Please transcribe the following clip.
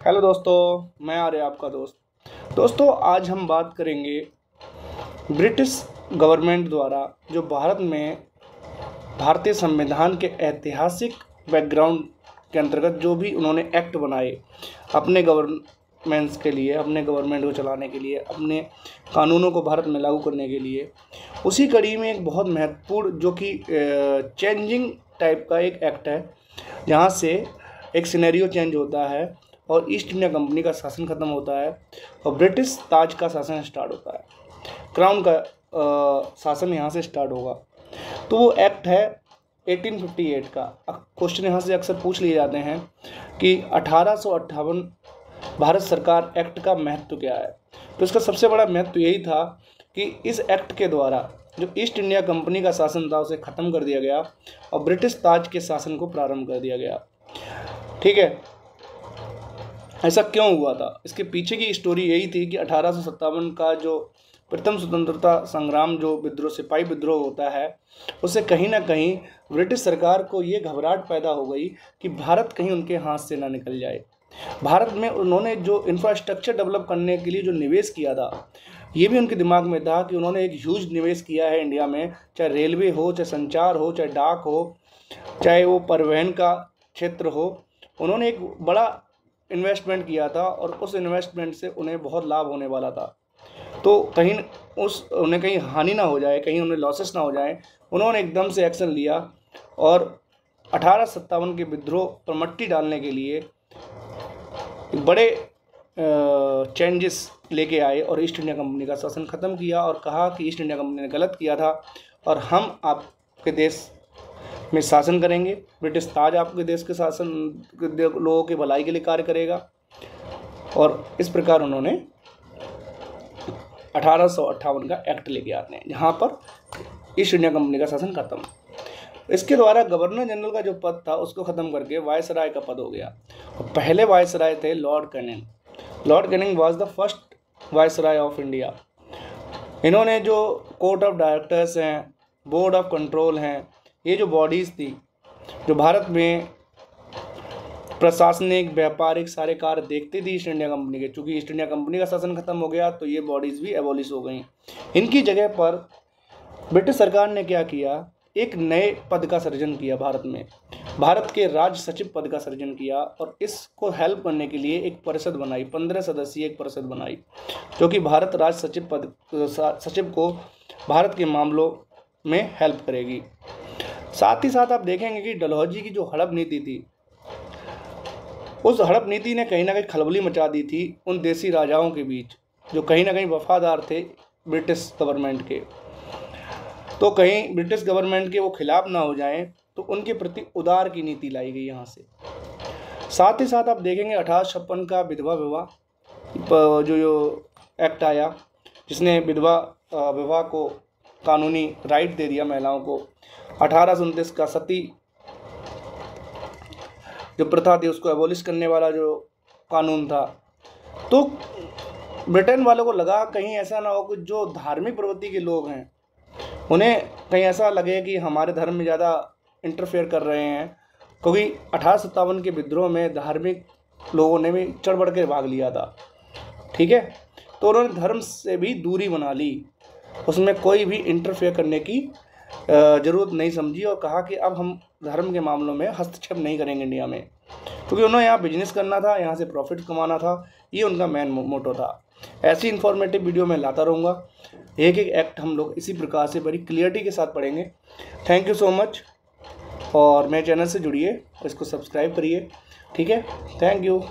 Hello दोस्तों, मैं आर्य आपका दोस्तों आज हम बात करेंगे ब्रिटिश गवर्नमेंट द्वारा जो भारत में भारतीय संविधान के ऐतिहासिक बैकग्राउंड के अंतर्गत जो भी उन्होंने एक्ट बनाए अपने गवर्नमेंट्स के लिए, अपने गवर्नमेंट को चलाने के लिए, अपने कानूनों को भारत में लागू करने के लिए, उसी कड़ी में एक बहुत महत्वपूर्ण जो कि चेंजिंग टाइप का एक एक्ट है, जहाँ से एक सिनेरियो चेंज होता है और ईस्ट इंडिया कंपनी का शासन ख़त्म होता है और ब्रिटिश ताज का शासन स्टार्ट होता है। क्राउन का शासन यहाँ से स्टार्ट होगा। तो वो एक्ट है 1858 का। क्वेश्चन यहाँ से अक्सर पूछ लिए जाते हैं कि 1858 भारत सरकार एक्ट का महत्व क्या है। तो इसका सबसे बड़ा महत्व यही था कि इस एक्ट के द्वारा जो ईस्ट इंडिया कंपनी का शासन था उसे ख़त्म कर दिया गया और ब्रिटिश ताज के शासन को प्रारंभ कर दिया गया। ठीक है, ऐसा क्यों हुआ था? इसके पीछे की स्टोरी यही थी कि 1857 का जो प्रथम स्वतंत्रता संग्राम जो विद्रोह, सिपाही विद्रोह होता है, उससे कहीं ना कहीं ब्रिटिश सरकार को ये घबराहट पैदा हो गई कि भारत कहीं उनके हाथ से ना निकल जाए। भारत में उन्होंने जो इंफ्रास्ट्रक्चर डेवलप करने के लिए जो निवेश किया था, ये भी उनके दिमाग में था कि उन्होंने एक ह्यूज निवेश किया है इंडिया में, चाहे रेलवे हो, चाहे संचार हो, चाहे डाक हो, चाहे वो परिवहन का क्षेत्र हो। उन्होंने एक बड़ा इन्वेस्टमेंट किया था और उस इन्वेस्टमेंट से उन्हें बहुत लाभ होने वाला था। तो कहीं उन्हें कहीं हानि ना हो जाए, कहीं उन्हें लॉसेस ना हो जाए, उन्होंने एकदम से एक्शन लिया और 1857 के विद्रोह पर मट्टी डालने के लिए बड़े चेंजेस लेके आए और ईस्ट इंडिया कंपनी का शासन ख़त्म किया और कहा कि ईस्ट इंडिया कंपनी ने गलत किया था और हम आपके देश में शासन करेंगे। ब्रिटिश ताज आपके देश के शासन लोगों के भलाई के लिए कार्य करेगा। और इस प्रकार उन्होंने 1858 का एक्ट लेके आते हैं, जहाँ पर ईस्ट इंडिया कंपनी का शासन खत्म। इसके द्वारा गवर्नर जनरल का जो पद था उसको ख़त्म करके वायसराय का पद हो गया। और पहले वायसराय थे Lord Canning. Lord Canning was the first viceroy of India. इन्होंने जो कोर्ट ऑफ डायरेक्टर्स हैं, बोर्ड ऑफ कंट्रोल हैं, ये जो बॉडीज़ थी जो भारत में प्रशासनिक, व्यापारिक सारे कार्य देखती थी ईस्ट इंडिया कंपनी के, चूँकि ईस्ट इंडिया कंपनी का शासन खत्म हो गया तो ये बॉडीज़ भी एबॉलिश हो गई। इनकी जगह पर ब्रिटिश सरकार ने क्या किया, एक नए पद का सृजन किया भारत में, भारत के राज्य सचिव पद का सृजन किया और इसको हेल्प करने के लिए एक परिषद बनाई, 15 सदस्यीय एक परिषद बनाई, जो कि भारत राज्य सचिव को भारत के मामलों में हेल्प करेगी। साथ ही साथ आप देखेंगे कि डलहौजी की जो हड़प नीति थी, उस हड़प नीति ने कहीं ना कहीं खलबली मचा दी थी उन देसी राजाओं के बीच जो कहीं ना कहीं वफादार थे ब्रिटिश गवर्नमेंट के। तो कहीं ब्रिटिश गवर्नमेंट के वो खिलाफ ना हो जाएं, तो उनके प्रति उदार की नीति लाई गई यहाँ से। साथ ही साथ आप देखेंगे 1856 का विधवा विवाह जो एक्ट आया, जिसने विधवा विवाह को कानूनी राइट दे दिया महिलाओं को। 1829 का सती जो प्रथा थी उसको एबॉलिश करने वाला जो कानून था। तो ब्रिटेन वालों को लगा कहीं ऐसा ना हो कि जो धार्मिक प्रवृत्ति के लोग हैं उन्हें कहीं ऐसा लगे कि हमारे धर्म में ज़्यादा इंटरफेयर कर रहे हैं, क्योंकि 1857 के विद्रोह में धार्मिक लोगों ने भी चढ़ बढ़ के भाग लिया था। ठीक है, तो उन्होंने धर्म से भी दूरी बना ली, उसमें कोई भी इंटरफेयर करने की ज़रूरत नहीं समझी और कहा कि अब हम धर्म के मामलों में हस्तक्षेप नहीं करेंगे इंडिया में, क्योंकि उन्हें यहाँ बिजनेस करना था, यहाँ से प्रॉफिट कमाना था, ये उनका मेन मोटो था। ऐसी इन्फॉर्मेटिव वीडियो मैं लाता रहूँगा। एक एक एक्ट हम लोग इसी प्रकार से बड़ी क्लियरिटी के साथ पढ़ेंगे। थैंक यू सो मच और मेरे चैनल से जुड़िए, इसको सब्सक्राइब करिए। ठीक है, थैंक यू।